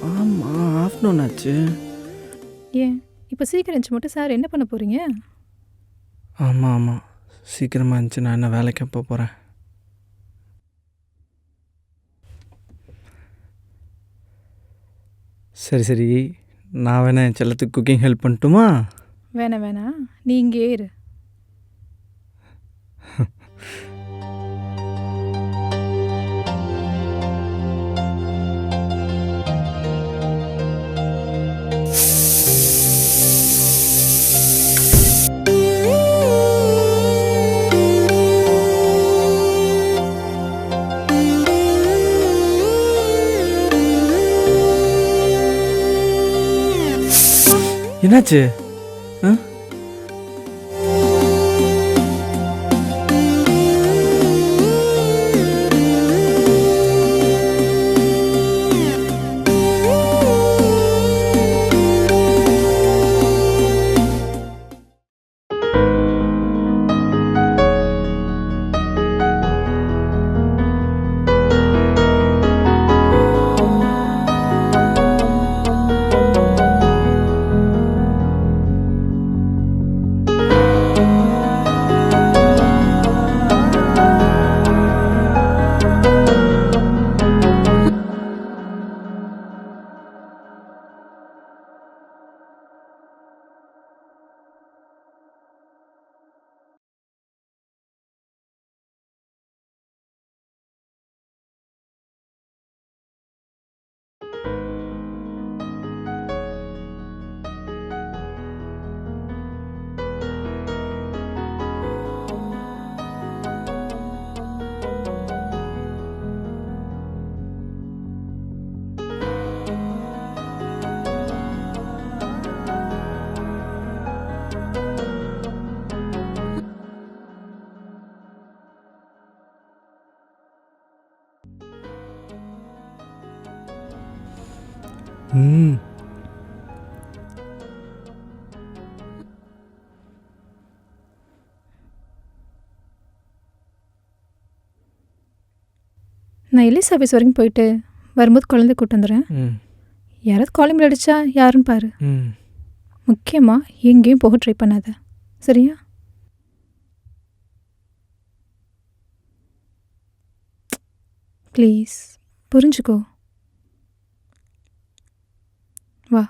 ஆமாம், ஆஃப்டர்நூன் ஆச்சு. ஏன் இப்போ சீக்கிரம் இருந்துச்சு மட்டும் சார் என்ன பண்ண போகிறீங்க? ஆமாம் ஆமாம், சீக்கிரமாக இருந்துச்சு. நான் என்ன வேலைக்கு போக போகிறேன்? சரி சரி, நான் வேணா என் செல்லத்துக்கு குக்கிங் ஹெல்ப் பண்ணட்டுமா? வேணாம் நீ இங்கே இரு. என்னாச்சு? ஆ ம் நான் எல்ஐசி ஆஃபீஸ் வரைக்கும் போயிட்டு வரும்போது குழந்தை கூட்டு வந்துடுறேன். ம் யாராவது காலிங் பெல் அடிச்சா யாருன்னு பாரு. ம் முக்கியமாக எங்கேயும் போக ட்ரை பண்ணாத, சரியா? ப்ளீஸ் புரிஞ்சுக்கோ. வா.